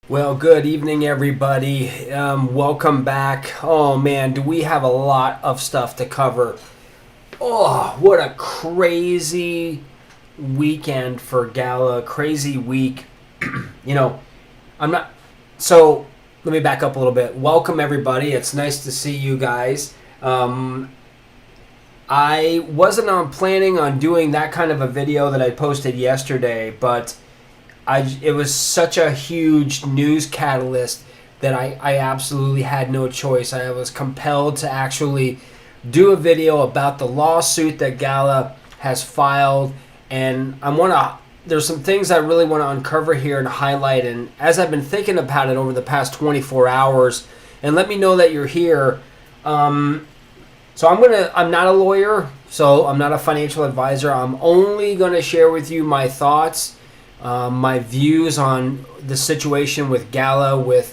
Well, good evening, everybody. Welcome back. Oh man, do we have a lot of stuff to cover? Oh, what a crazy weekend for Gala. Crazy week. you know, I'm not. So let me back up a little bit. Welcome, everybody. It's nice to see you guys. I wasn't planning on doing that kind of a video that I posted yesterday, but it was such a huge news catalyst that I absolutely had no choice. I was compelled to actually do a video about the lawsuit that Gala has filed, and there's some things I really want to uncover here and highlight. And as I've been thinking about it over the past 24 hours, and let me know that you're here. So I'm not a lawyer, so I'm not a financial advisor. I'm only going to share with you my thoughts, my views on the situation with Gala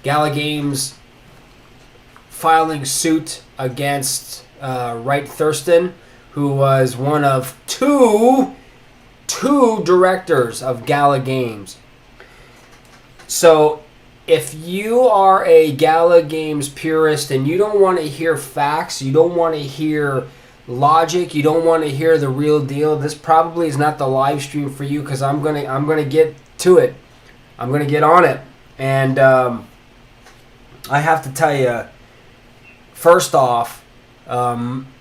Games filing suit against Wright Thurston, who was one of two directors of Gala Games. So if you are a Gala Games purist and you don't want to hear facts, you don't want to hear logic, you don't want to hear the real deal, this probably is not the live stream for you, because I'm gonna get to it. I'm gonna get on it. And I have to tell you, first off,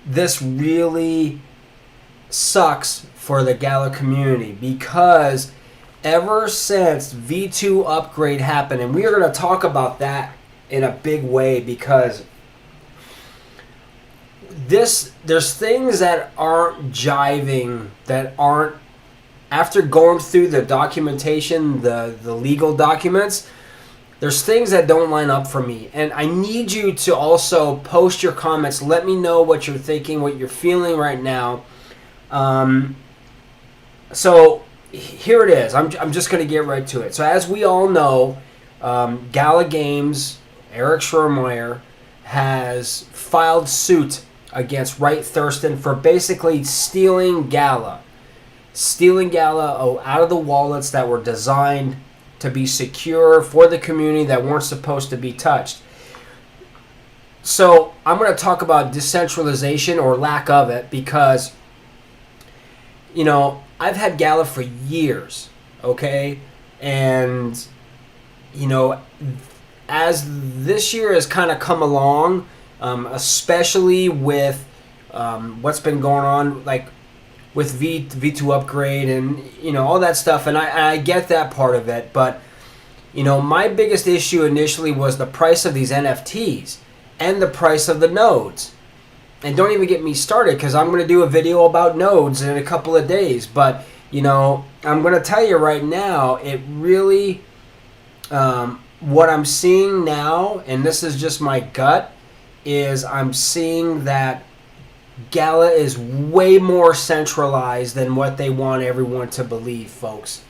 this really sucks for the Gala community, because ever since V2 upgrade happened, and we are going to talk about that in a big way, because there's things that aren't jiving, that aren't, after going through the documentation, the legal documents, there's things that don't line up for me. And I need you to also post your comments. Let me know what you're thinking, what you're feeling right now. So here it is. I'm just going to get right to it. So as we all know, Gala Games, Eric Schromeyer, has filed suit against Wright Thurston for basically stealing Gala out of the wallets that were designed to be secure for the community, that weren't supposed to be touched. So I'm going to talk about decentralization, or lack of it, because I've had Gala for years, okay? And, as this year has kind of come along, especially with what's been going on, like with V2 upgrade and, all that stuff, and I get that part of it, but, my biggest issue initially was the price of these NFTs and the price of the nodes. And don't even get me started, because I'm going to do a video about nodes in a couple of days. But, I'm going to tell you right now, it really, what I'm seeing now, and this is just my gut, is I'm seeing that Gala is way more centralized than what they want everyone to believe, folks.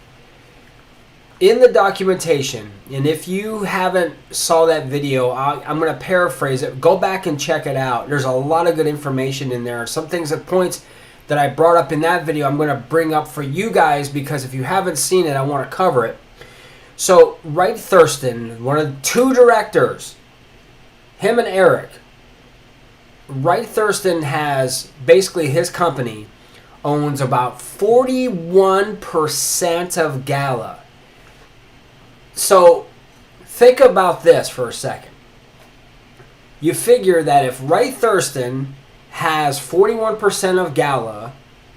In the documentation, and if you haven't saw that video, I'm going to paraphrase it. Go back and check it out. There's a lot of good information in there. Some things at points that I brought up in that video I'm going to bring up for you guys, because if you haven't seen it, I want to cover it. So Wright Thurston, one of the two directors, him and Eric, Wright Thurston has, basically his company owns about 41% of Gala. So think about this for a second. You figure that if Wright Thurston has 41% of Gala,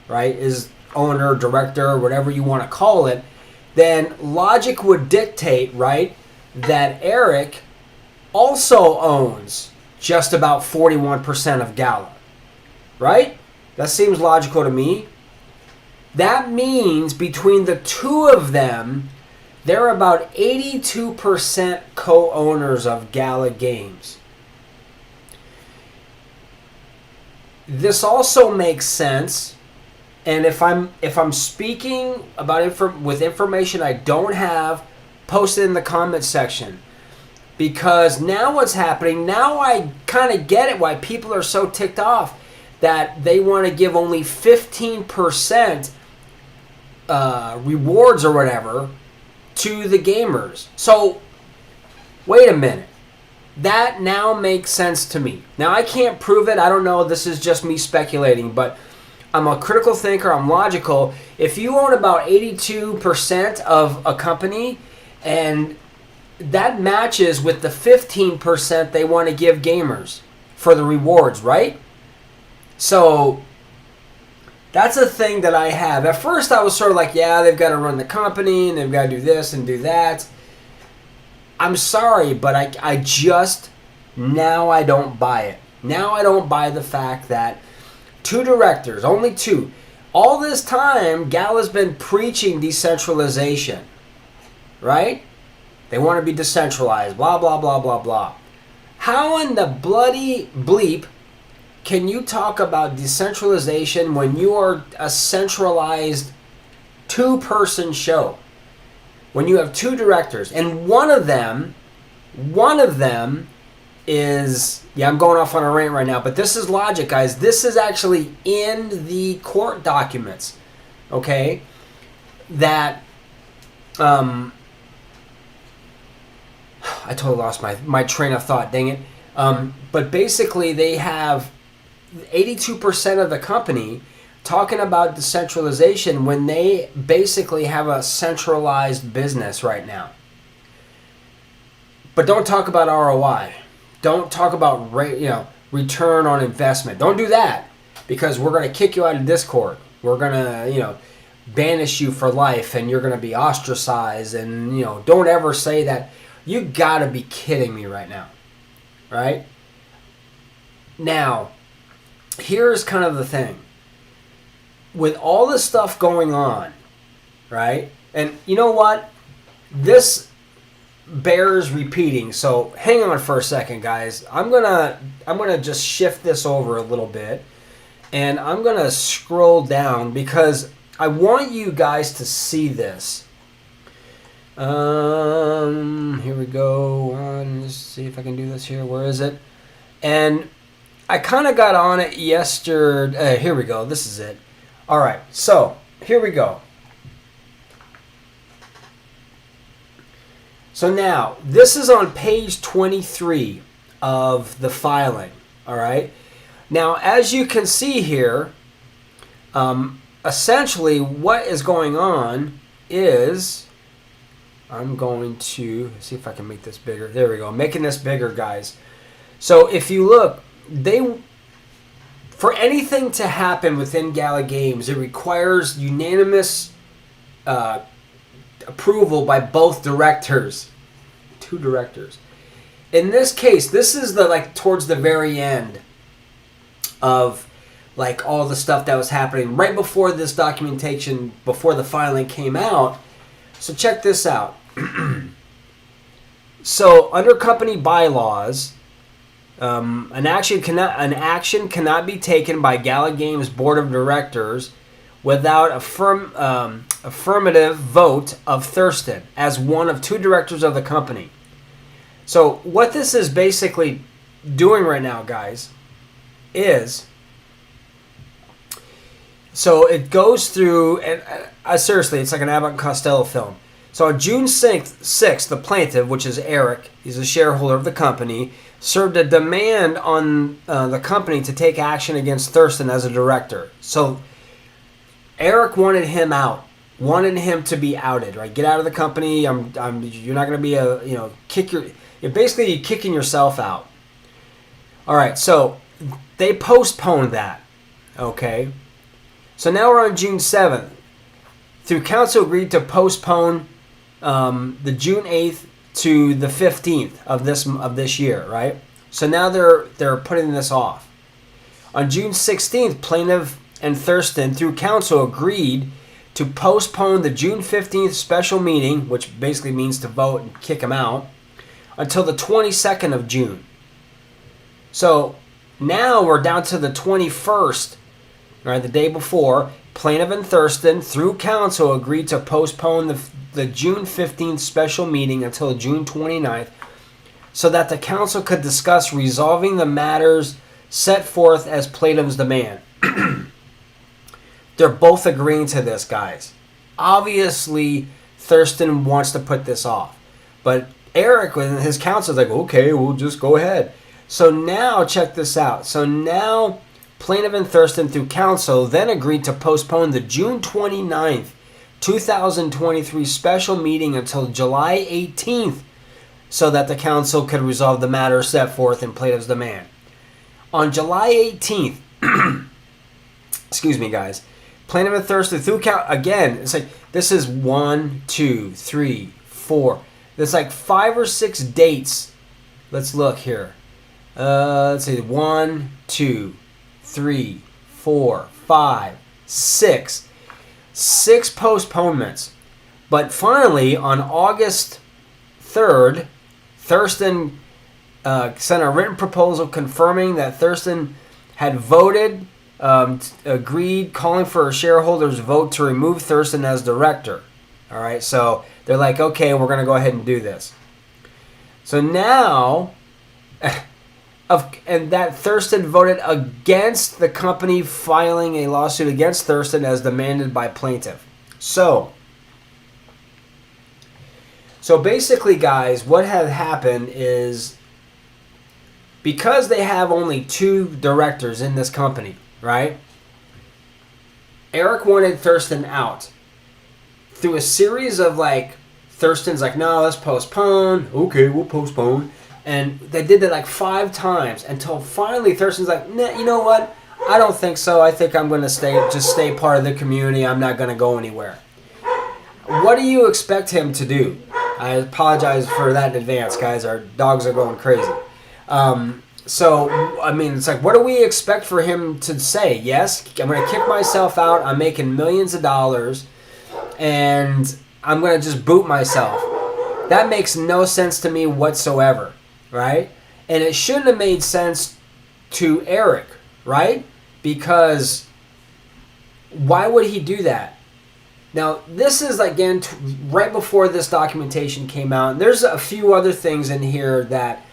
right, is owner, director, whatever you want to call it, then logic would dictate, right, that Eric also owns just about 41% of Gala, right? That seems logical to me. That means between the two of them, they're about 82% co-owners of Gala Games. This also makes sense, and if I'm speaking about with information I don't have, post it in the comment section. Because now what's happening, now I kind of get it why people are so ticked off that they want to give only 15% rewards or whatever to the gamers. So wait a minute. That now makes sense to me. Now, I can't prove it. I don't know. This is just me speculating, but I'm a critical thinker. I'm logical. If you own about 82% of a company and that matches with the 15% they want to give gamers for the rewards, right? So that's a thing that I have. At first, I was sort of like, yeah, they've got to run the company and they've got to do this and do that. I'm sorry, but I just, now I don't buy it. Now I don't buy the fact that 2 directors, only 2, all this time, Gala's been preaching decentralization, right? They want to be decentralized, blah, blah, blah, blah, blah. How in the bloody bleep can you talk about decentralization when you are a centralized 2-person show? When you have 2 directors, and one of them is, yeah, I'm going off on a rant right now, but this is logic, guys. This is actually in the court documents, okay? That, I totally lost my train of thought, dang it. But basically, they have 82% of the company talking about decentralization when they basically have a centralized business right now. But don't talk about ROI. Don't talk about return on investment. Don't do that, because we're going to kick you out of Discord. We're going to banish you for life, and you're going to be ostracized. And don't ever say that. You got to be kidding me right now, right? Now, here's kind of the thing. With all this stuff going on, right? And you know what? This bears repeating. So hang on for a second, guys. I'm gonna just shift this over a little bit, and I'm gonna scroll down because I want you guys to see this. Here we go. Let's see if I can do this here. Where is it? And I kind of got on it yesterday. Here we go. This is it. All right, so here we go. So now, this is on page 23 of the filing, all right? Now, as you can see here, essentially what is going on is, I'm going to see if I can make this bigger. There we go, making this bigger, guys. So if you look, for anything to happen within Gala Games, it requires unanimous approval by both directors. 2 directors. In this case, this is towards the very end of all the stuff that was happening right before this documentation, before the filing came out. So check this out. So under company bylaws, an action cannot be taken by Gala Games board of directors without affirmative vote of Thurston as one of 2 directors of the company. So what this is basically doing right now, guys, is, so it goes through, and seriously, it's like an Abbott and Costello film. So on June 6th, the plaintiff, which is Eric, he's a shareholder of the company, served a demand on the company to take action against Thurston as a director. So Eric wanted him out, wanted him to be outed, right? Get out of the company. You're not going to be you're basically kicking yourself out. All right, so they postponed that, okay? So now we're on June 7th. Through council agreed to postpone the June 8th to the 15th of this year, right? So now they're putting this off. On June 16th, plaintiff and Thurston, through council, agreed to postpone the June 15th special meeting, which basically means to vote and kick him out, until the 22nd of June. So now we're down to the 21st, right, the day before. Plaintiff and Thurston, through council, agreed to postpone the June 15th special meeting until June 29th so that the council could discuss resolving the matters set forth as plaintiff's demand. They're both agreeing to this, guys. Obviously, Thurston wants to put this off. But Eric with his counsel is like, okay, we'll just go ahead. So now, check this out. So now, plaintiff and Thurston, through counsel, then agreed to postpone the June 29th, 2023 special meeting until July 18th so that the council could resolve the matter set forth in plaintiff's demand. On July 18th, excuse me, guys, plaintiff and Thurston, through counsel, again, it's like, this is 1, 2, 3, 4. There's like 5 or 6 dates. Let's look here. Let's see, 1, 2, 3, 4, 5, 6. 6 postponements. But finally, on August 3rd, Thurston sent a written proposal confirming that Thurston had voted, agreed, calling for a shareholders' vote to remove Thurston as director. All right, so they're like, okay, we're going to go ahead and do this. So now, and that Thurston voted against the company filing a lawsuit against Thurston as demanded by plaintiff. So basically, guys, what had happened is because they have only 2 directors in this company, right? Eric wanted Thurston out. Through a series of like, Thurston's like, no, let's postpone. Okay, we'll postpone. And they did that like 5 times until finally Thurston's like, nah, you know what? I don't think so. I think I'm going to stay part of the community. I'm not going to go anywhere. What do you expect him to do? I apologize for that in advance, guys. Our dogs are going crazy. So, I mean, it's like, what do we expect for him to say? Yes, I'm going to kick myself out. I'm making millions of dollars. And I'm going to just boot myself. That makes no sense to me whatsoever, right? And it shouldn't have made sense to Eric, right? Because why would he do that? Now, this is, again, right before this documentation came out. And there's a few other things in here that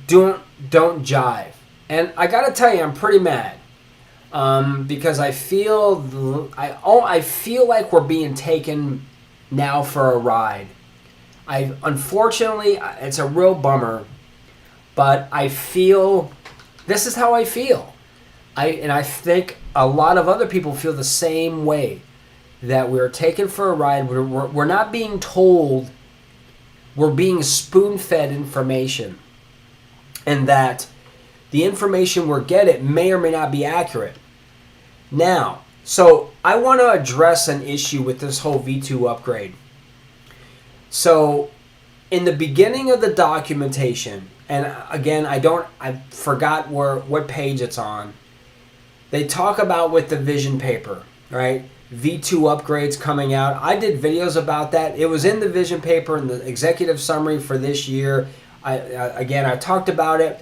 don't jive. And I got to tell you, I'm pretty mad. Because I feel like we're being taken now for a ride. Unfortunately, it's a real bummer, but I feel this is how I feel. I think a lot of other people feel the same way, that we're taken for a ride. We're not being told. We're being spoon-fed information, and that the information we're getting may or may not be accurate. Now, so I want to address an issue with this whole V2 upgrade. So, in the beginning of the documentation, and again, I forgot what page it's on. They talk about with the vision paper, right? V2 upgrades coming out. I did videos about that. It was in the vision paper in the executive summary for this year. I talked about it.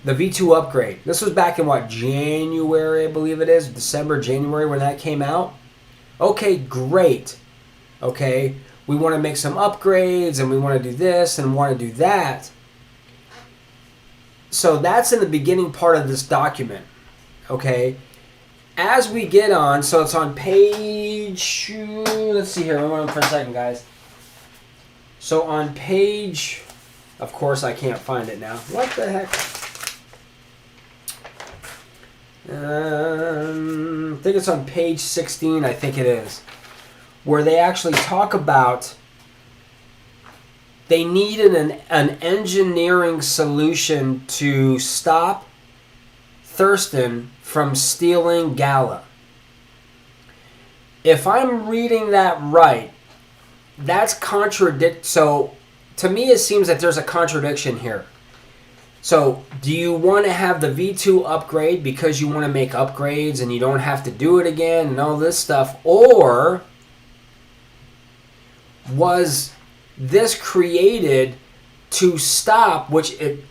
The V2 upgrade. This was back in January, I believe it is. December, January when that came out. Okay, great. Okay, we want to make some upgrades and we want to do this and want to do that. So that's in the beginning part of this document. Okay, as we get on, so it's on page, let's see here, hold on for a second, guys. So on page, of course I can't find it now. What the heck? I think it's on page 16, I think it is, where they actually talk about they needed an engineering solution to stop Thurston from stealing Gala. If I'm reading that right, that's so to me it seems that there's a contradiction here. So, do you want to have the V2 upgrade because you want to make upgrades and you don't have to do it again and all this stuff? Or was this created to stop, which it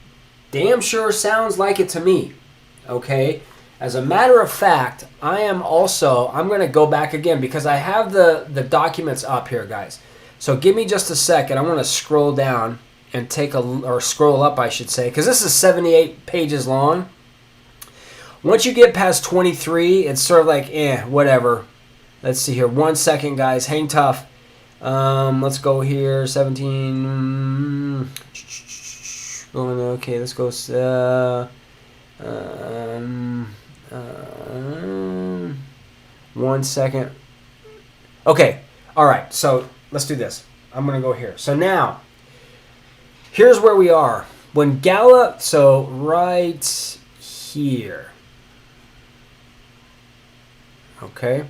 damn sure sounds like it to me, okay? As a matter of fact, I'm going to go back again because I have the documents up here, guys. So give me just a second. I want to scroll down and scroll up, I should say, because this is 78 pages long. Once you get past 23, it's sort of like, whatever. Let's see here. 1 second, guys. Hang tough. Let's go here. 17. Okay, let's go. One second. Okay. All right. So let's do this. I'm gonna go here. So now, here's where we are. When Gala, so right here. Okay.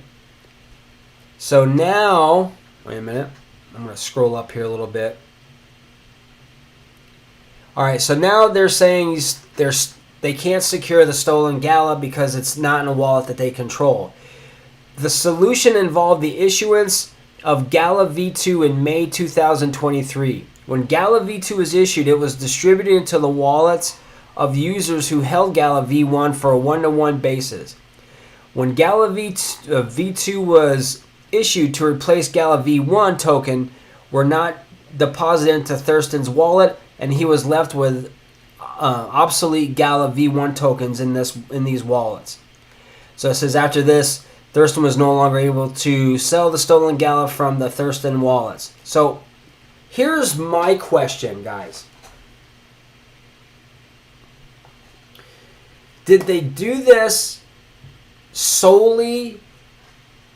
So now, wait a minute. I'm going to scroll up here a little bit. All right, so now they're saying they can't secure the stolen Gala because it's not in a wallet that they control. The solution involved the issuance of Gala V2 in May 2023. When Gala V2 was issued, it was distributed into the wallets of users who held Gala V1 for a one-to-one basis. When Gala V2 was issued to replace Gala V1 token were not deposited into Thurston's wallet, and he was left with obsolete Gala V1 tokens in these wallets. So it says after this, Thurston was no longer able to sell the stolen Gala from the Thurston wallets. So here's my question, guys. Did they do this solely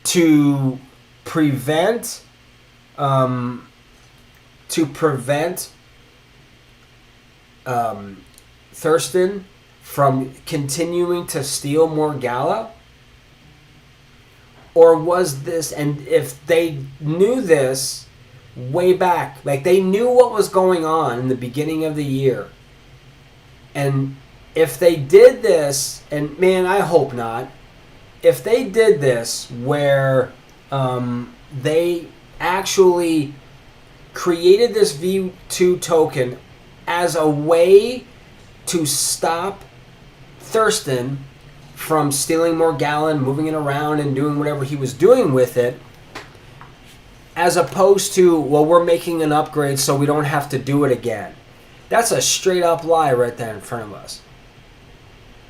to prevent Thurston from continuing to steal more Gala? Or was this, and if they knew this way back, like they knew what was going on in the beginning of the year, and if they did this, and man, I hope not, if they did this where they actually created this V2 token as a way to stop Thurston from stealing more Gala, moving it around and doing whatever he was doing with it, as opposed to, well, we're making an upgrade so we don't have to do it again. That's a straight up lie right there in front of us.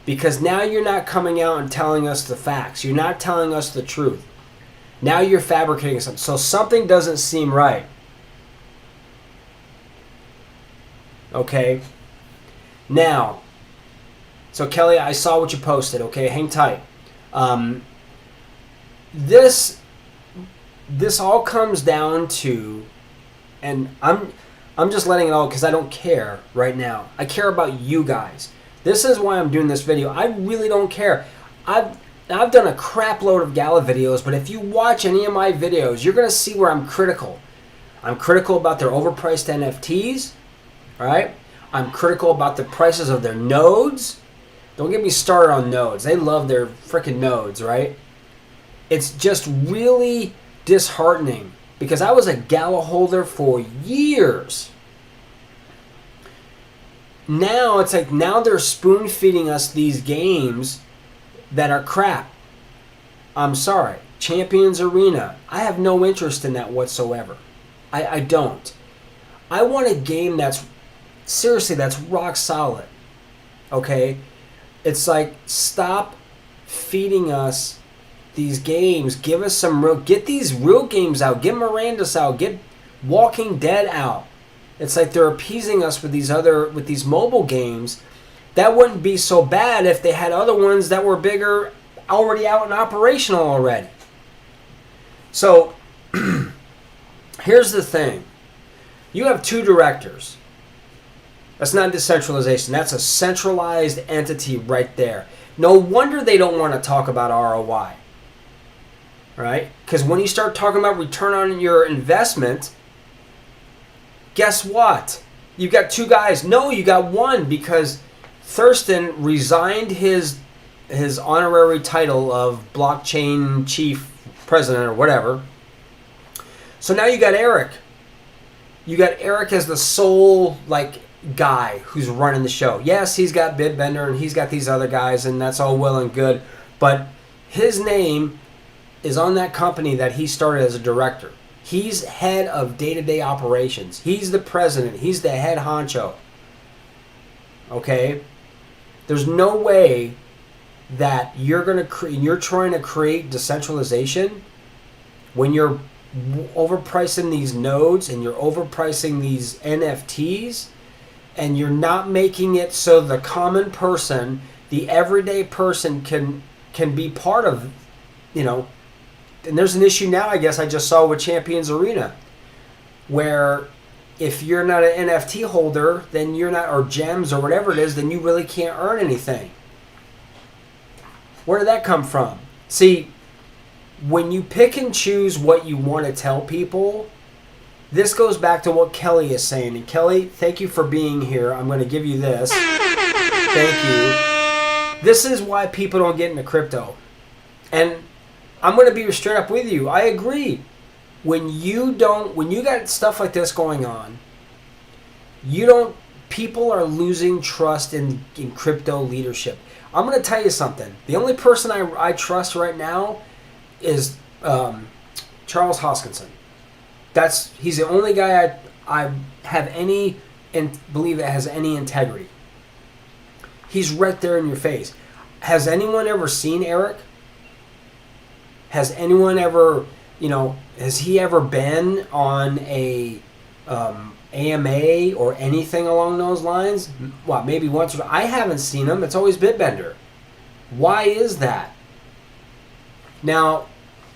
Because now you're not coming out and telling us the facts. You're not telling us the truth. Now you're fabricating something. So something doesn't seem right. Okay? Now, so Kelly, I saw what you posted. Okay, hang tight. This all comes down to, and I'm just letting it all because I don't care right now. I care about you guys. This is why I'm doing this video. I really don't care. I've done a crap load of Gala videos, but if you watch any of my videos, you're going to see where I'm critical. I'm critical about their overpriced NFTs, right? I'm critical about the prices of their nodes. Don't get me started on nodes. They love their freaking nodes, right? It's just really disheartening because I was a Gala holder for years. Now it's like, now they're spoon feeding us these games that are crap. I'm sorry. Champions Arena. I have no interest in that whatsoever. I don't. I want a game that's, seriously, that's rock solid. Okay? It's like, stop feeding us these games. Give us some real, get these real games out. Get Miranda's out. Get Walking Dead out. It's like they're appeasing us with these mobile games. That wouldn't be so bad if they had other ones that were bigger, already out and operational already. So, here's the thing. You have two directors. That's not decentralization. That's a centralized entity right there. No wonder they don't want to talk about ROI. Right? Because when you start talking about return on your investment, guess what? You've got two guys. No, you got one, because Thurston resigned his honorary title of blockchain chief president or whatever. So now you got Eric. You got Eric as the sole guy who's running the show. Yes, he's got Bitbender and he's got these other guys, and that's all well and good. But his name is on that company that he started as a director. He's head of day-to-day operations. He's the president. He's the head honcho. Okay? There's no way that you're trying to create decentralization when you're overpricing these nodes and you're overpricing these NFTs and you're not making it so the common person, the everyday person can be part of, and there's an issue now, I guess I just saw with Champions Arena, where if you're not an NFT holder, then you're not, or gems or whatever it is, then you really can't earn anything. Where did that come from? See, when you pick and choose what you want to tell people, this goes back to what Kelly is saying. And Kelly, thank you for being here. I'm going to give you this. Thank you. This is why people don't get into crypto. And I'm going to be straight up with you. I agree. When you got stuff like this going on, people are losing trust in crypto leadership. I'm going to tell you something. The only person I trust right now is Charles Hoskinson. He's the only guy I have any and believe that has any integrity. He's right there in your face. Has anyone ever seen Eric? Has anyone ever, has he ever been on a AMA or anything along those lines? Well, maybe once or twice. I haven't seen him. It's always Bitbender. Why is that? Now,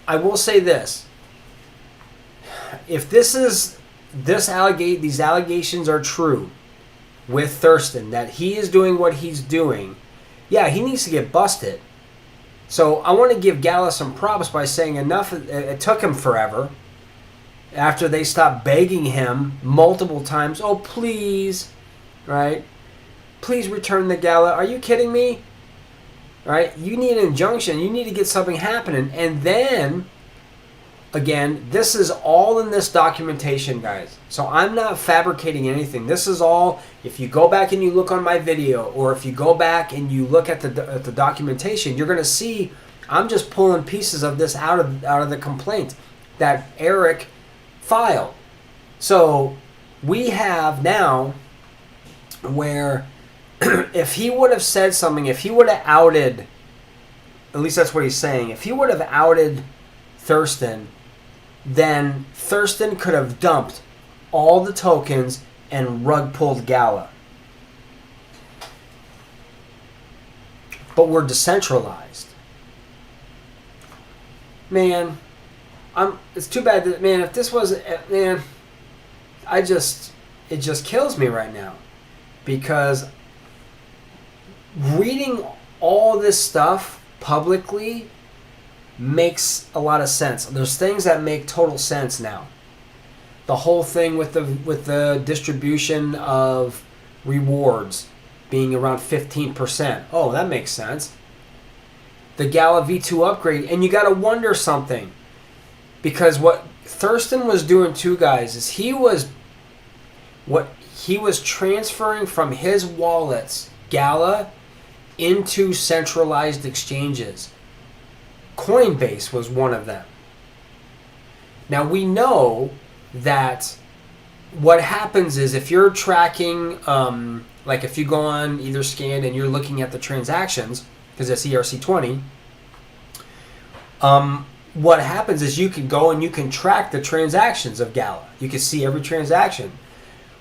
I will say this. If these allegations are true with Thurston, that he is doing what he's doing, yeah, he needs to get busted. So I want to give Gala some props by saying enough. It took him forever. After they stopped begging him multiple times, oh please, right? Please return the Gala. Are you kidding me? Right? You need an injunction. You need to get something happening. And then, again, this is all in this documentation, guys. So I'm not fabricating anything. This is all, if you go back and you look on my video, or if you go back and you look at the documentation, you're going to see I'm just pulling pieces of this out of the complaint that Eric filed. So we have now where if he would have said something, if he would have outed, at least that's what he's saying, if he would have outed Thurston, then Thurston could have dumped all the tokens and rug pulled Gala. But we're decentralized. Man, it's too bad that, man, if this was, man, it just kills me right now. Because reading all this stuff publicly makes a lot of sense. There's things that make total sense now. The whole thing with the distribution of rewards being around 15%. Oh, that makes sense. The Gala V2 upgrade, and you got to wonder something, because what Thurston was doing too, guys, is he was transferring from his wallets, Gala, into centralized exchanges. Coinbase was one of them. Now we know that what happens is if you're tracking, like if you go on Etherscan and you're looking at the transactions, because it's ERC20, what happens is you can go and you can track the transactions of Gala. You can see every transaction.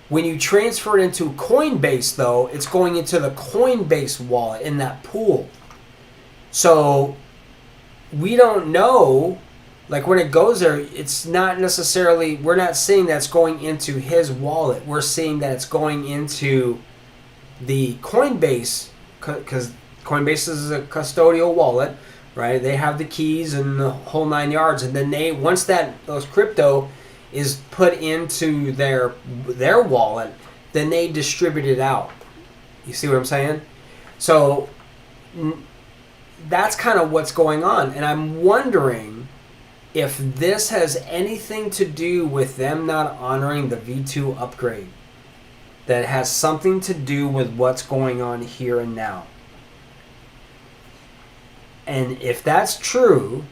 When you transfer it into Coinbase, though, it's going into the Coinbase wallet in that pool. So we don't know, like when it goes there, it's not necessarily, we're not saying that's going into his wallet. We're saying that it's going into the Coinbase, because Coinbase is a custodial wallet, right? They have the keys and the whole 9 yards. And then once those crypto is put into their wallet, then they distribute it out. You see what I'm saying? So that's kind of what's going on. And I'm wondering if this has anything to do with them not honoring the V2 upgrade. That has something to do with what's going on here and now. And if that's true,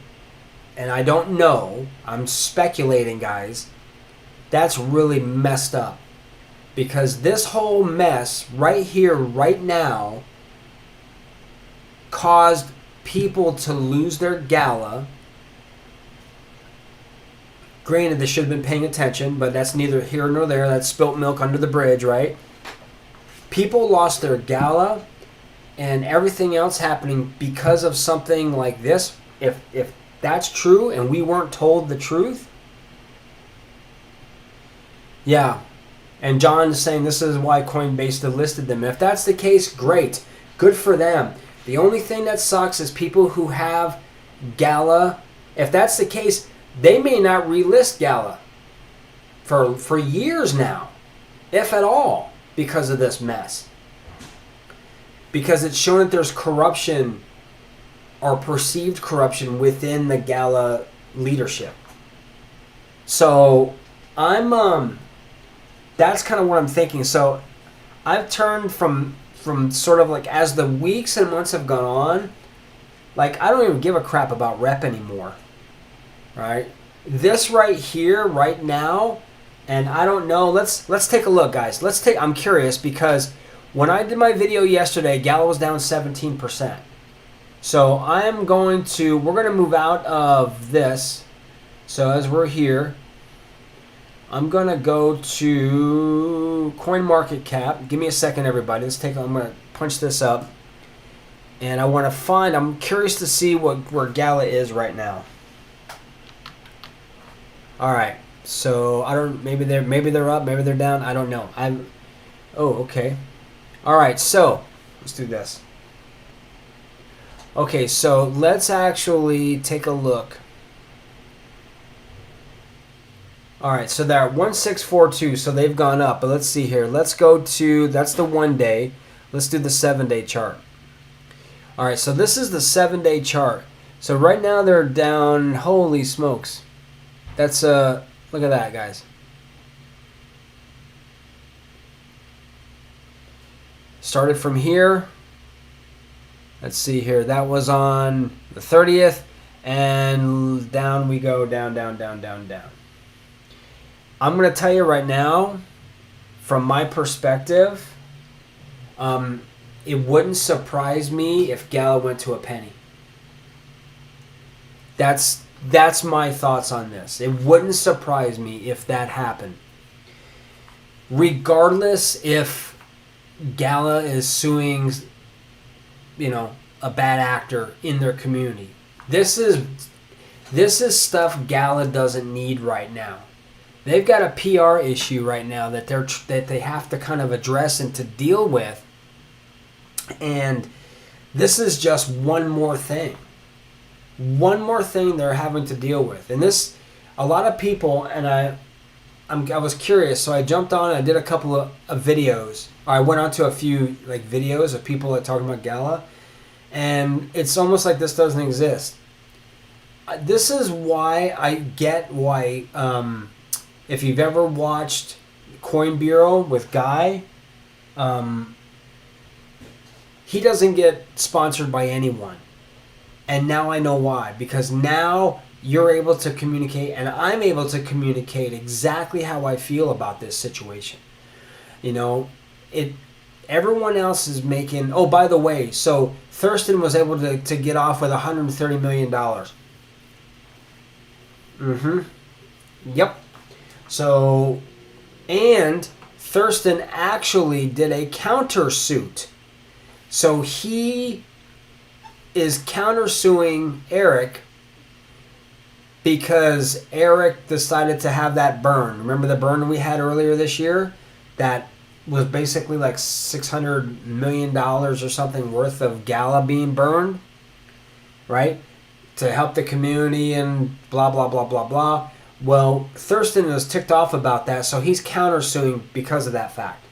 and I don't know, I'm speculating, guys, that's really messed up. Because this whole mess right here, right now, caused people to lose their Gala. Granted, they should have been paying attention, but that's neither here nor there. That's spilt milk under the bridge, right? people lost their Gala and everything else happening because of something like this, if that's true and we weren't told the truth, yeah. And John is saying this is why Coinbase delisted them. If that's the case, great. Good for them. The only thing that sucks is people who have Gala. If that's the case, they may not relist Gala for years now, if at all, because of this mess. Because it's shown that there's corruption or perceived corruption within the Gala leadership. So that's kind of what I'm thinking. So I've turned from sort of like, as the weeks and months have gone on, like I don't even give a crap about rep anymore. Right? This right here, right now, and I don't know. Let's take a look, guys. I'm curious because when I did my video yesterday, Gala was down 17%. So we're going to move out of this. So as we're here, I'm going to go to CoinMarketCap. Give me a second, everybody. I'm going to punch this up. And I'm curious to see where Gala is right now. All right. So maybe they're up, maybe they're down. I don't know. Okay. All right. So let's do this. Okay. So let's actually take a look. All right. So they're at 1642. So they've gone up. But let's see here. Let's go to, that's the 1 day. Let's do the 7-day chart. All right. So this is the 7-day chart. So right now they're down. Holy smokes. That's look at that, guys. Started from here. Let's see here. That was on the 30th. And down we go. Down, down, down, down, down. I'm going to tell you right now, from my perspective, it wouldn't surprise me if Gala went to a penny. That's my thoughts on this. It wouldn't surprise me if that happened. Regardless if Gala is suing, a bad actor in their community. This is stuff Gala doesn't need right now. They've got a PR issue right now that they have to kind of address and to deal with. And this is just one more thing. One more thing they're having to deal with. And this, a lot of people, and I was curious, so I jumped on and I did a couple of videos. I went on to a few videos of people that talking about Gala, and it's almost like this doesn't exist. This is why I get why, if you've ever watched Coin Bureau with Guy, he doesn't get sponsored by anyone. And now I know why. Because now you're able to communicate, and I'm able to communicate exactly how I feel about this situation. Everyone else is making... Oh, by the way, so Thurston was able to get off with $130 million. Yep. So, and Thurston actually did a countersuit. So he is countersuing Eric because Eric decided to have that burn. Remember the burn we had earlier this year? That was basically like $600 million or something worth of Gala being burned, right? To help the community and blah, blah, blah, blah, blah. Well, Thurston was ticked off about that, so he's countersuing because of that fact.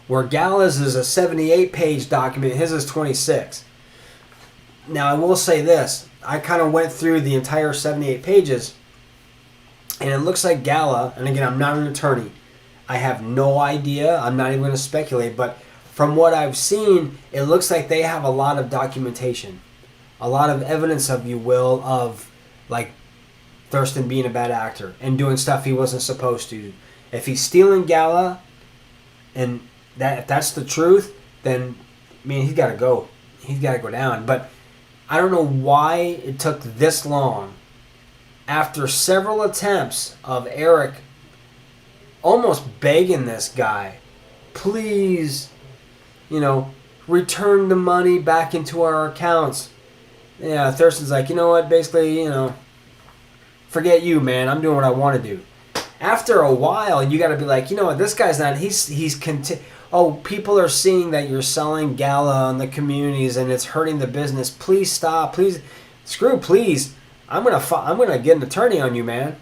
Where Gala's is a 78-page document, his is 26. Now, I will say this. I kind of went through the entire 78 pages, and it looks like Gala, and again, I'm not an attorney. I have no idea. I'm not even going to speculate, but from what I've seen, it looks like they have a lot of documentation. A lot of evidence, if you will, of Thurston being a bad actor and doing stuff he wasn't supposed to. If he's stealing Gala, and if that's the truth, then he's got to go. He's got to go down. But I don't know why it took this long. After several attempts of Eric almost begging this guy please, return the money back into our accounts. Yeah, Thurston's like, you know what, basically, forget you, man. I'm doing what I want to do. After a while, you got to be like, you know what, this guy's not, people are seeing that you're selling Gala on the communities and it's hurting the business. Please stop. Please, please. I'm gonna get an attorney on you, man.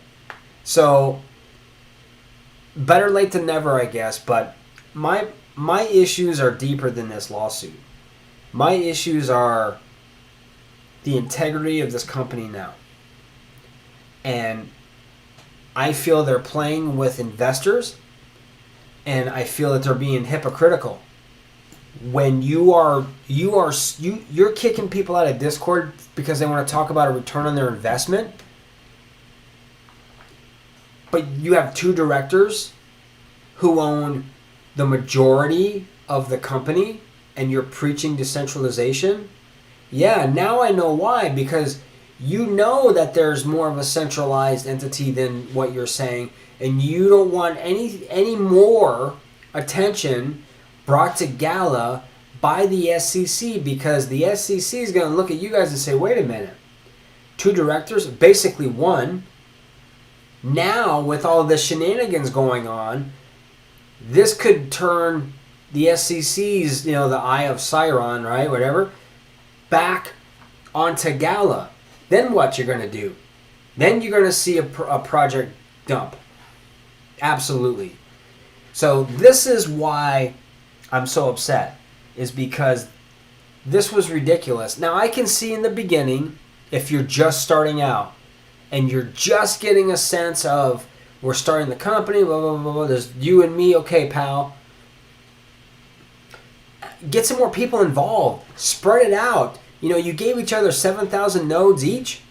So, better late than never, I guess. But my issues are deeper than this lawsuit. My issues are the integrity of this company now. And I feel they're playing with investors, and I feel that they're being hypocritical. When you're kicking people out of Discord because they want to talk about a return on their investment, but you have two directors who own the majority of the company, and you're preaching decentralization. Yeah, now I know why, because you know that there's more of a centralized entity than what you're saying, and you don't want any more attention brought to Gala by the SEC, because the SEC is going to look at you guys and say, wait a minute, two directors, basically one. Now, with all the shenanigans going on, this could turn the SEC's, the Eye of Sauron, right, whatever, back onto Gala. Then what you're going to do? Then you're going to see a project dump. Absolutely. So this is why I'm so upset, is because this was ridiculous. Now, I can see in the beginning, if you're just starting out and you're just getting a sense of, we're starting the company, blah, blah, blah, blah, there's you and me, okay, pal. Get some more people involved. Spread it out. You gave each other 7,000 nodes each.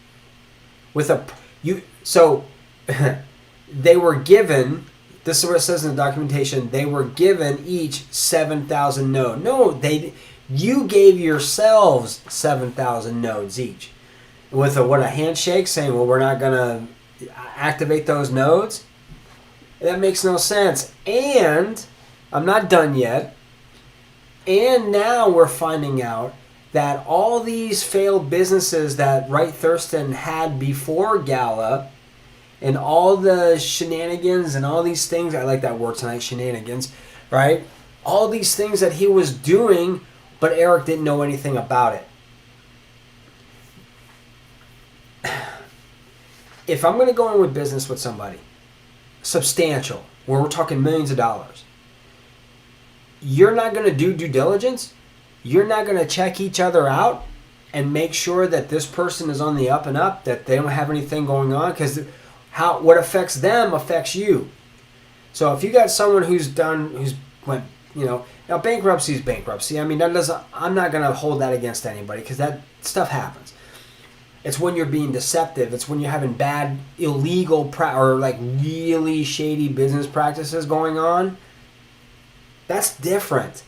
So they were given, this is what it says in the documentation, they were given each 7,000 nodes. No, you gave yourselves 7,000 nodes each. With a handshake saying, well, we're not going to activate those nodes. That makes no sense. And I'm not done yet. And now we're finding out that all these failed businesses that Wright Thurston had before Gala, and all the shenanigans and all these things, I like that word tonight, shenanigans, right? All these things that he was doing, but Eric didn't know anything about it. If I'm going to go in with business with somebody, substantial, where we're talking millions of dollars, you're not going to do due diligence? You're not going to check each other out and make sure that this person is on the up and up, that they don't have anything going on? Because what affects them affects you. So if you got someone now bankruptcy is bankruptcy. I mean, I'm not going to hold that against anybody, because that stuff happens. It's when you're being deceptive. It's when you're having bad, illegal, or like really shady business practices going on. That's different,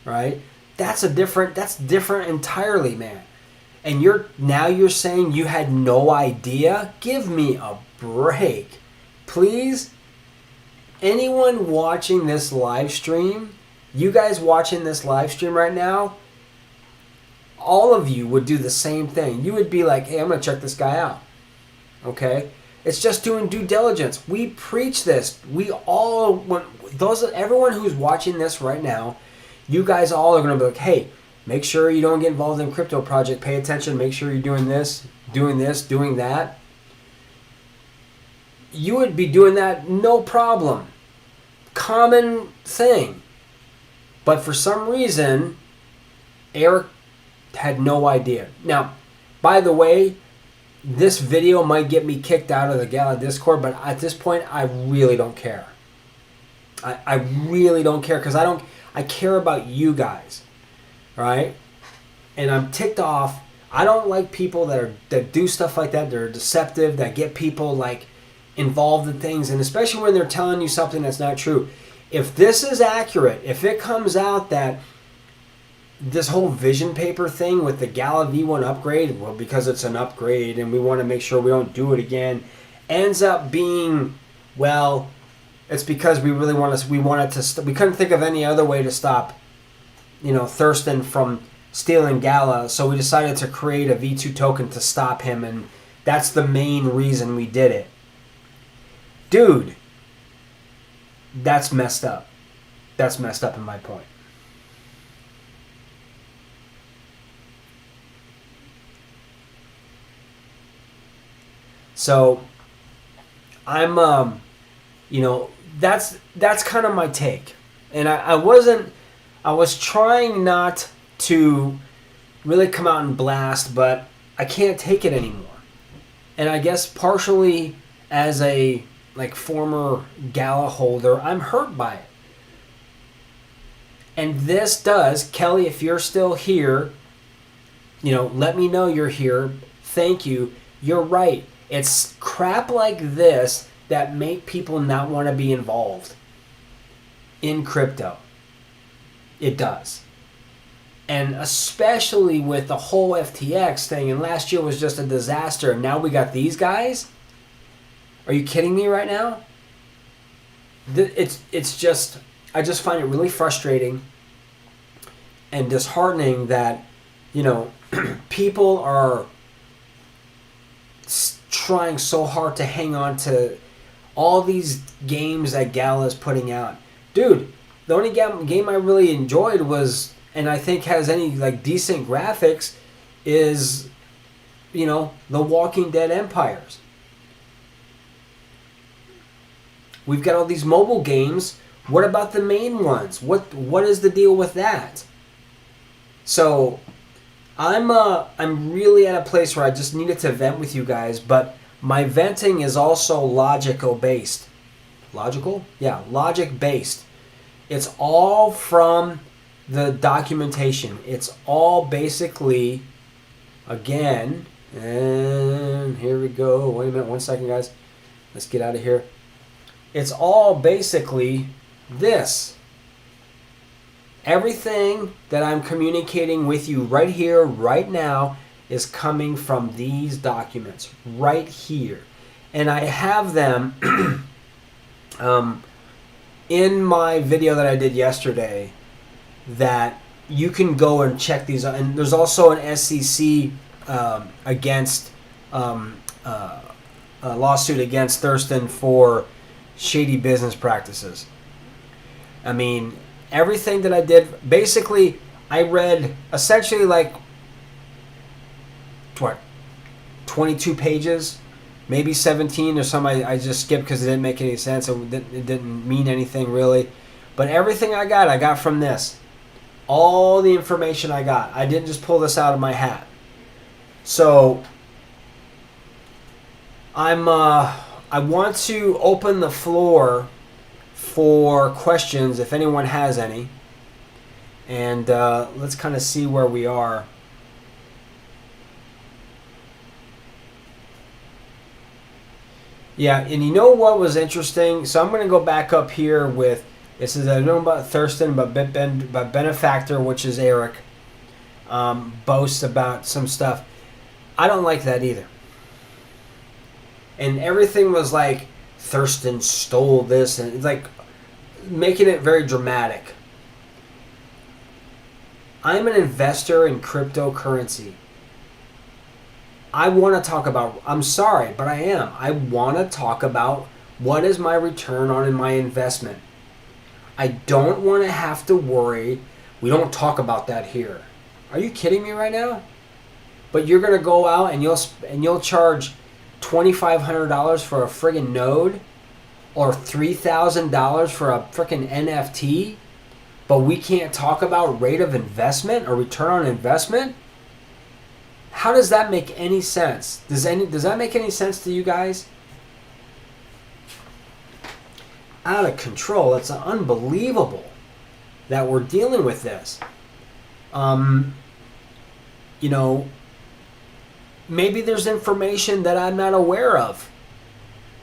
right? That's different entirely, man. And you're saying you had no idea? Give me a break. Please? Anyone watching this live stream, you guys watching this live stream right now, all of you would do the same thing. You would be like, hey, I'm going to check this guy out. Okay? It's just doing due diligence. We preach this. Everyone who's watching this right now, you guys all are going to be like, hey, make sure you don't get involved in crypto project. Pay attention. Make sure you're doing this, doing that. You would be doing that, no problem. Common thing. But for some reason, Eric had no idea. Now, by the way, this video might get me kicked out of the Gala Discord, but at this point, I really don't care. I really don't care, because I care about you guys, right? And I'm ticked off. I don't like people that do stuff like that. They're deceptive, that get people like involved in things, and especially when they're telling you something that's not true. If this is accurate, if it comes out that this whole vision paper thing with the Gala V1 upgrade, well, because it's an upgrade and we want to make sure we don't do it again, ends up being, well, it's because we really we couldn't think of any other way to stop, Thurston from stealing Gala, so we decided to create a V2 token to stop him, and that's the main reason we did it. Dude, that's messed up. That's messed up in my point. So I'm that's kind of my take. And I was trying not to really come out and blast, but I can't take it anymore. And I guess partially as a former Gala holder, I'm hurt by it. And this does, Kelly, if you're still here, let me know you're here. Thank you. You're right. It's crap like this that make people not want to be involved in crypto. It does. And especially with the whole FTX thing, and last year was just a disaster, and now we got these guys? Are you kidding me right now? It's just, I just find it really frustrating and disheartening that, people are trying so hard to hang on to all these games that Gala is putting out. Dude, the only game I really enjoyed was, and I think has any decent graphics, is, the Walking Dead Empires. We've got all these mobile games. What about the main ones? What is the deal with that? So I'm really at a place where I just needed to vent with you guys, but my venting is also logical based. Logical? Yeah, logic based. It's all from the documentation. It's all basically, again, and here we go. Wait a minute, 1 second, guys. Let's get out of here. It's all basically this. Everything that I'm communicating with you right here, right now, is coming from these documents right here. And I have them in my video that I did yesterday, that you can go and check these out. And there's also an SEC against a lawsuit against Thurston for shady business practices. I mean, everything that I did, basically, I read essentially 22 pages, maybe 17 or something. I just skipped because it didn't make any sense. It didn't mean anything really. But everything I got from this. All the information I got. I didn't just pull this out of my hat. So I want to open the floor for questions if anyone has any. And let's kind of see where we are. Yeah, and you know what was interesting? So I'm going to go back up here with, this is, I know about Thurston, but Benefactor, which is Eric, boasts about some stuff. I don't like that either. And everything was like, Thurston stole this, and it's making it very dramatic. I'm an investor in cryptocurrency. I want to talk about, I'm sorry, but I am. I want to talk about what is my return on my investment. I don't want to have to worry. We don't talk about that here. Are you kidding me right now? But you're going to go out and you'll charge $2,500 for a friggin' node, or $3,000 for a frickin' NFT, but we can't talk about rate of investment or return on investment? How does that make any sense? Does that make any sense to you guys? Out of control. It's unbelievable that we're dealing with this. Maybe there's information that I'm not aware of.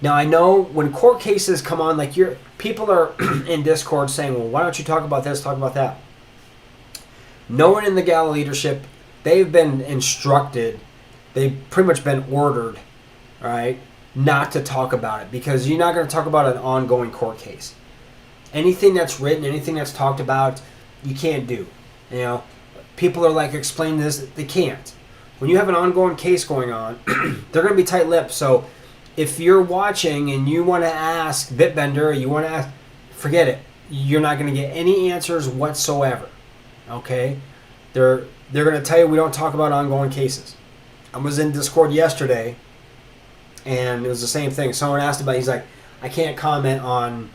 Now, I know when court cases come on, people are in Discord saying, well, why don't you talk about this, talk about that? No one in the Gala leadership, they've been instructed, they've pretty much been ordered, all right, not to talk about it, because you're not going to talk about an ongoing court case. Anything that's written, anything that's talked about, you can't do. You know, people are like, explain this. They can't. When you have an ongoing case going on, they're going to be tight-lipped. So if you're watching and you want to ask Bitbender, you want to ask, forget it. You're not going to get any answers whatsoever. Okay? They're going to tell you we don't talk about ongoing cases. I was in Discord yesterday, and it was the same thing. Someone asked about it. He's like, I can't comment on,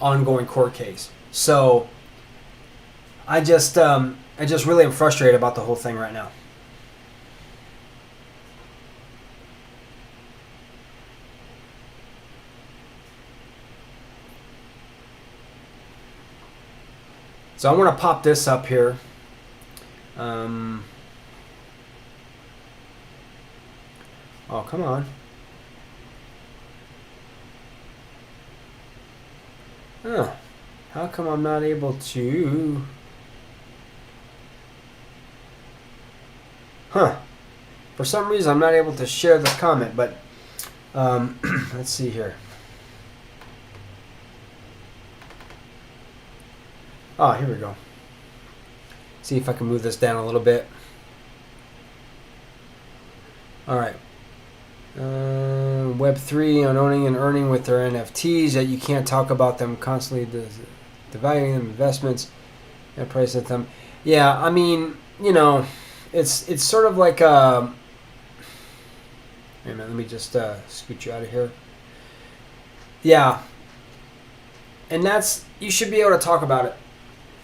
ongoing court case. So I just really am frustrated about the whole thing right now. So I want to pop this up here. Oh, come on. Huh. How come I'm not able to... Huh. For some reason, I'm not able to share this comment, but let's see here. Oh, here we go. See if I can move this down a little bit. All right. Web3 on owning and earning with their NFTs, that you can't talk about them constantly, devaluing them, investments, and price at them. Yeah, I mean, it's sort of like a... Wait a minute, let me just scoot you out of here. Yeah. And that's... You should be able to talk about it.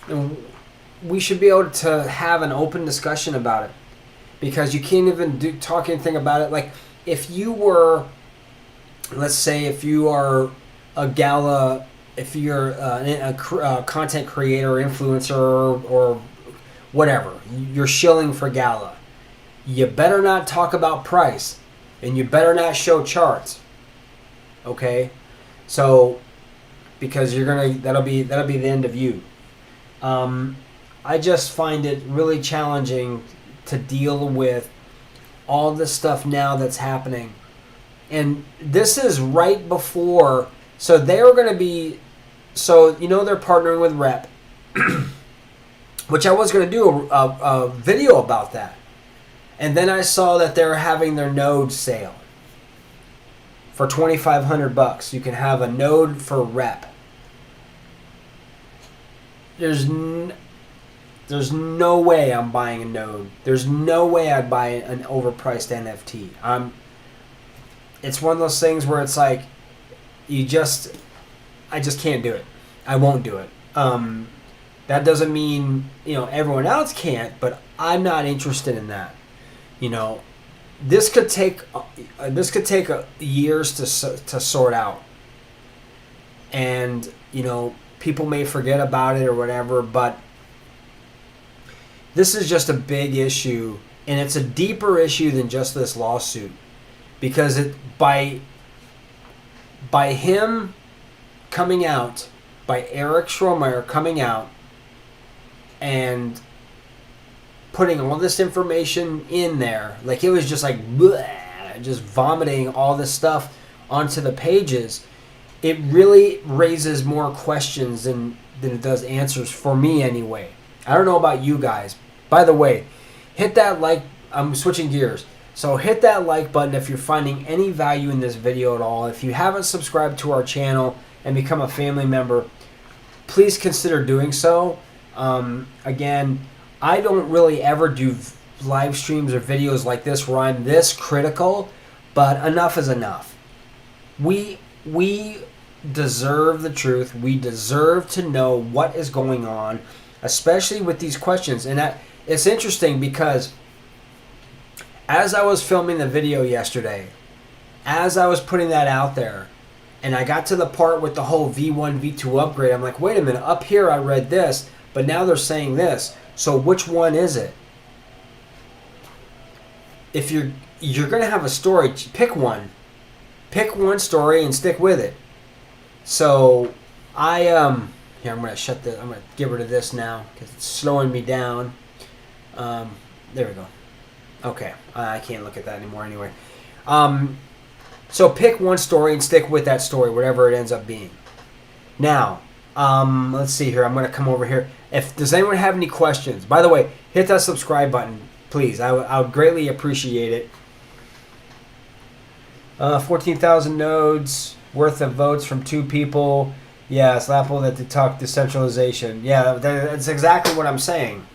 And we should be able to have an open discussion about it. Because you can't even talk anything about it. Like, if you were... Let's say if you are a Gala... If you're a content creator, influencer, or whatever, you're shilling for Gala, you better not talk about price, and you better not show charts. Okay, so because that'll be the end of you. I just find it really challenging to deal with all this stuff now that's happening, and this is right before. So they're going to be. So, they're partnering with Rep, which I was going to do a video about that. And then I saw that they're having their node sale for $2,500. You can have a node for Rep. There's no way I'm buying a node. There's no way I'd buy an overpriced NFT. It's one of those things where it's like, I just can't do it. I won't do it. That doesn't mean everyone else can't, but I'm not interested in that. This could take years to sort out, and people may forget about it or whatever. But this is just a big issue, and it's a deeper issue than just this lawsuit, because by him coming out, by Eric Schromeyer coming out and putting all this information in there, like it was just like bleh, just vomiting all this stuff onto the pages, it really raises more questions than it does answers, for me anyway. I don't know about you guys. By the way, hit that like, I'm switching gears. So hit that like button if you're finding any value in this video at all. If you haven't subscribed to our channel and become a family member, please consider doing so. Again, I don't really ever do live streams or videos like this where I'm this critical, but enough is enough. We deserve the truth. We deserve to know what is going on, especially with these questions. And it's interesting because as I was filming the video yesterday, as I was putting that out there, and I got to the part with the whole V1, V2 upgrade, I'm like, wait a minute, up here I read this, but now they're saying this. So which one is it? If you're going to have a story, pick one. Pick one story and stick with it. So here, I'm going to shut this. I'm going to get rid of this now because it's slowing me down. There we go. Okay, I can't look at that anymore anyway. So pick one story and stick with that story, whatever it ends up being. Now, let's see here. I'm going to come over here. Does anyone have any questions? By the way, hit that subscribe button, please. I would greatly appreciate it. 14,000 nodes worth of votes from 2 people. Yeah, it's Apple that they talk decentralization. Yeah, that's exactly what I'm saying.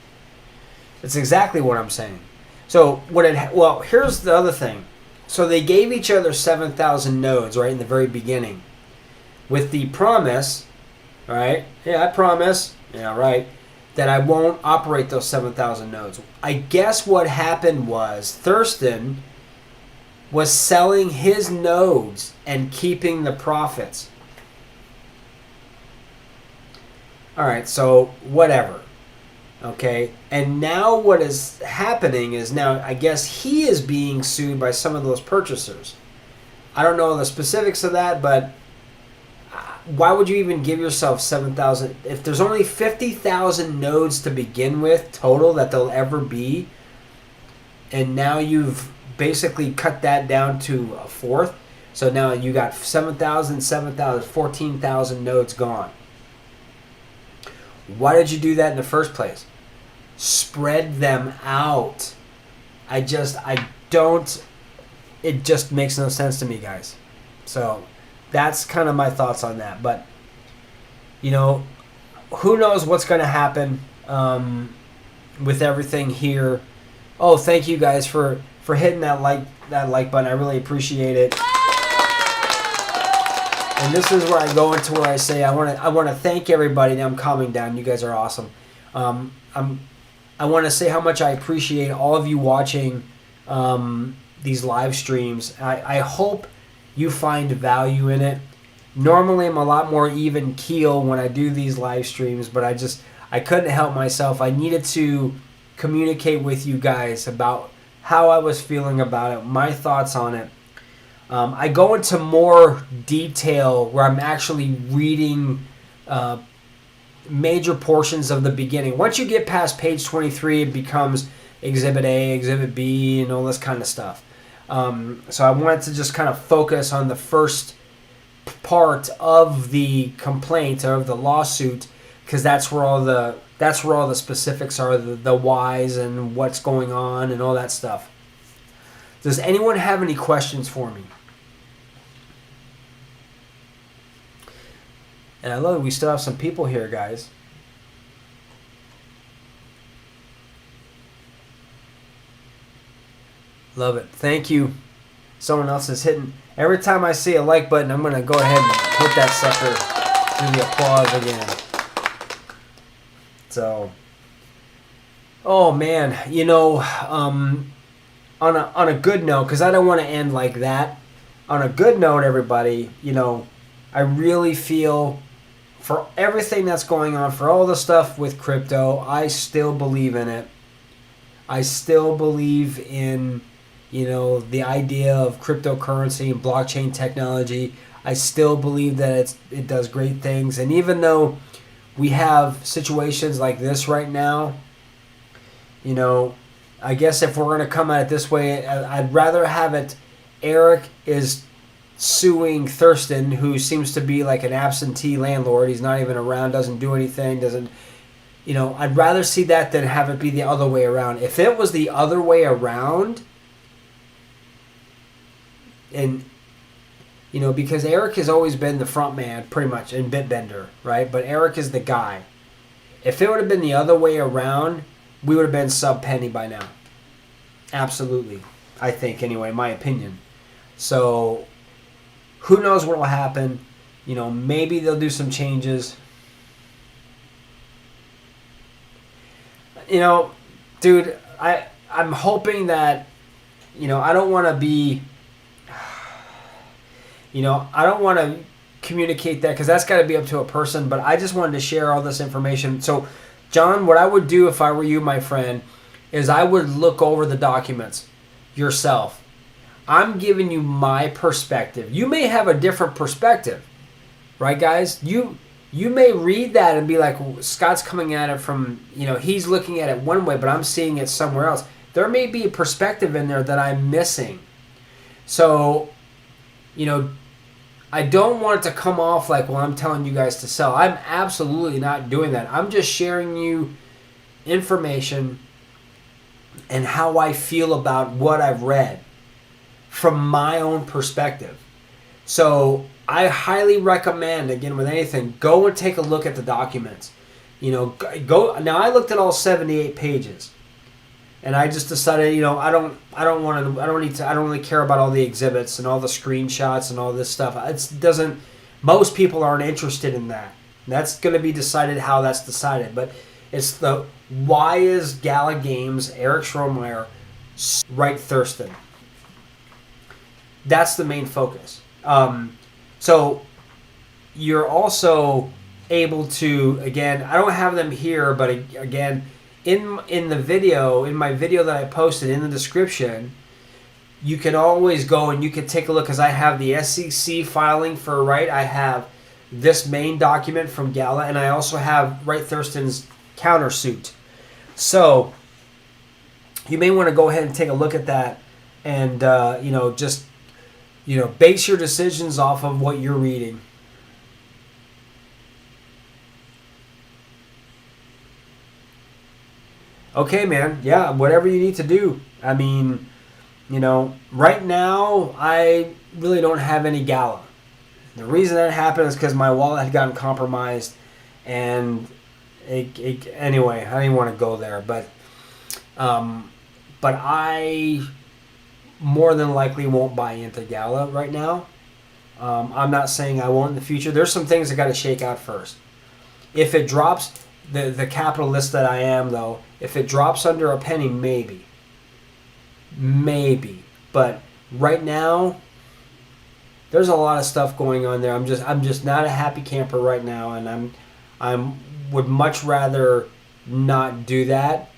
It's exactly what I'm saying. So well, here's the other thing. So they gave each other 7,000 nodes right in the very beginning, with the promise, right? Yeah, I promise. Yeah, right. That I won't operate those 7,000 nodes. I guess what happened was Thurston was selling his nodes and keeping the profits. All right, so whatever. Okay, and now what is happening is now I guess he is being sued by some of those purchasers. I don't know the specifics of that, but why would you even give yourself 7,000 if there's only 50,000 nodes to begin with total that there'll ever be, and now you've basically cut that down to a fourth. So now you got 7,000, 14,000 nodes gone. Why did you do that in the first place? Spread them out. It just makes no sense to me, guys. So that's kind of my thoughts on that. But, who knows what's going to happen with everything here. Oh, thank you guys for hitting that like button. I really appreciate it. And this is where I go into where I say I want to thank everybody. Now I'm calming down. You guys are awesome. I want to say how much I appreciate all of you watching these live streams. I hope you find value in it. Normally I'm a lot more even keel when I do these live streams, but I couldn't help myself. I needed to communicate with you guys about how I was feeling about it, my thoughts on it. I go into more detail where I'm actually reading major portions of the beginning. Once you get past page 23, it becomes Exhibit A, Exhibit B, and all this kind of stuff. So I wanted to just kind of focus on the first part of the complaint or of the lawsuit, because that's where all the specifics are, the whys and what's going on and all that stuff. Does anyone have any questions for me? And I love it. We still have some people here, guys. Love it. Thank you. Someone else is hitting. Every time I see a like button, I'm going to go ahead and hit that sucker. Do the applause again. So, oh man, on a good note, because I don't want to end like that. On a good note, everybody, I really feel for everything that's going on, for all the stuff with crypto, I still believe in it. I still believe in, the idea of cryptocurrency and blockchain technology. I still believe that it does great things. And even though we have situations like this right now, I guess if we're going to come at it this way, I'd rather have it. Eric is suing Thurston, who seems to be like an absentee landlord. He's not even around, doesn't do anything, I'd rather see that than have it be the other way around. If it was the other way around, and, because Eric has always been the front man, pretty much, in Bitbender, right? But Eric is the guy. If it would have been the other way around, we would have been sub-penny by now. Absolutely. I think, anyway, my opinion. So, who knows what will happen? Maybe they'll do some changes. Dude, I'm hoping that, I don't want to be, I don't want to communicate that because that's got to be up to a person, but I just wanted to share all this information. So, John, what I would do if I were you, my friend, is I would look over the documents yourself. I'm giving you my perspective. You may have a different perspective, right, guys? You may read that and be like, Scott's coming at it from, he's looking at it one way, but I'm seeing it somewhere else. There may be a perspective in there that I'm missing. So you know, I don't want it to come off like, well, I'm telling you guys to sell. I'm absolutely not doing that. I'm just sharing you information and how I feel about what I've read from my own perspective. So I highly recommend, again, with anything, go and take a look at the documents. Go. Now I looked at all 78 pages, and I just decided, I don't really care about all the exhibits and all the screenshots and all this stuff. It doesn't. Most people aren't interested in that. That's going to be decided how that's decided. But it's the why is Gala Games, Eric Schromeyer, right Thurston. That's the main focus. So you're also able to, again, I don't have them here, but again, in my video that I posted in the description, you can always go and you can take a look, because I have the SEC filing for Wright. I have this main document from Gala, and I also have Wright Thurston's countersuit. So you may want to go ahead and take a look at that, and just base your decisions off of what you're reading. Okay, man. Yeah, whatever you need to do. I mean, right now I really don't have any Gala. The reason that happened is because my wallet had gotten compromised, and anyway, I didn't want to go there, but I more than likely won't buy into Gala right now. I'm not saying I won't in the future. There's some things that got to shake out first. If it drops, the capitalist that I am, though, if it drops under a penny, maybe. But right now, there's a lot of stuff going on there. I'm just not a happy camper right now, and I'm would much rather not do that.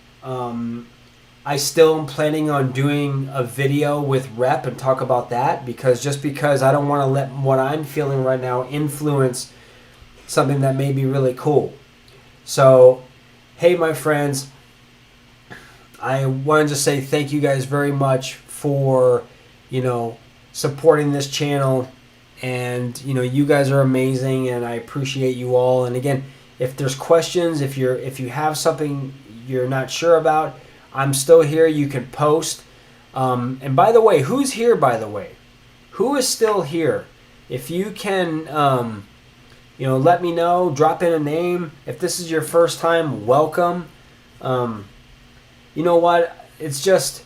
I still am planning on doing a video with Rep and talk about that, because I don't want to let what I'm feeling right now influence something that may be really cool. So, hey, my friends, I wanted to say thank you guys very much for, supporting this channel, and, you guys are amazing, and I appreciate you all. And again, if there's questions, if you have something you're not sure about, I'm still here. You can post. And by the way, who's here, by the way? Who is still here? If you can, let me know. Drop in a name. If this is your first time, welcome. You know what? It's just,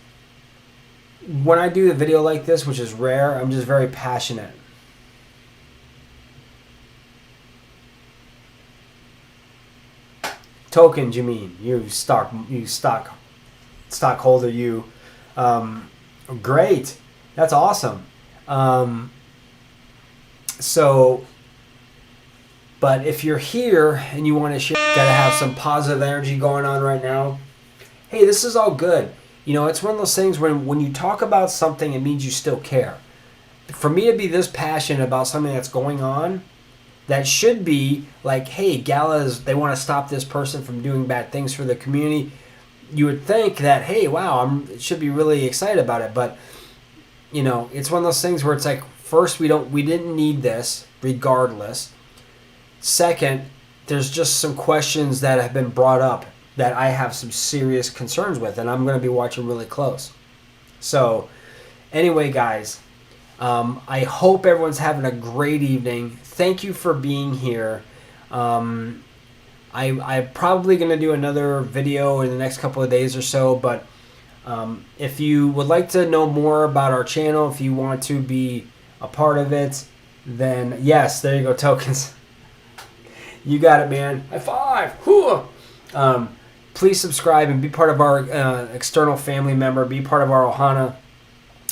when I do a video like this, which is rare, I'm just very passionate. Tokens, you mean? You stockholder, you. Great. That's awesome. But if you're here and you want to share, gotta have some positive energy going on right now. Hey, this is all good. It's one of those things when you talk about something, it means you still care. For me to be this passionate about something that's going on, that should be like, hey, they want to stop this person from doing bad things for the community. You would think that, hey, wow, should be really excited about it. But, it's one of those things where it's like, first, we didn't need this regardless. Second, there's just some questions that have been brought up that I have some serious concerns with, and I'm going to be watching really close. So, anyway, guys, I hope everyone's having a great evening. Thank you for being here. I'm probably going to do another video in the next couple of days or so, but if you would like to know more about our channel, if you want to be a part of it, then yes, there you go, Tokens. You got it, man. High five. Please subscribe and be part of our external family member. Be part of our Ohana.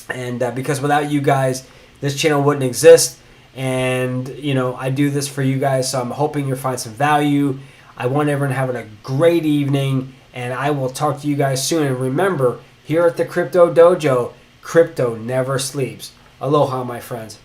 And because without you guys, this channel wouldn't exist. And, I do this for you guys, so I'm hoping you'll find some value. I want everyone having a great evening, and I will talk to you guys soon. And remember, here at the Crypto Dojo, crypto never sleeps. Aloha, my friends.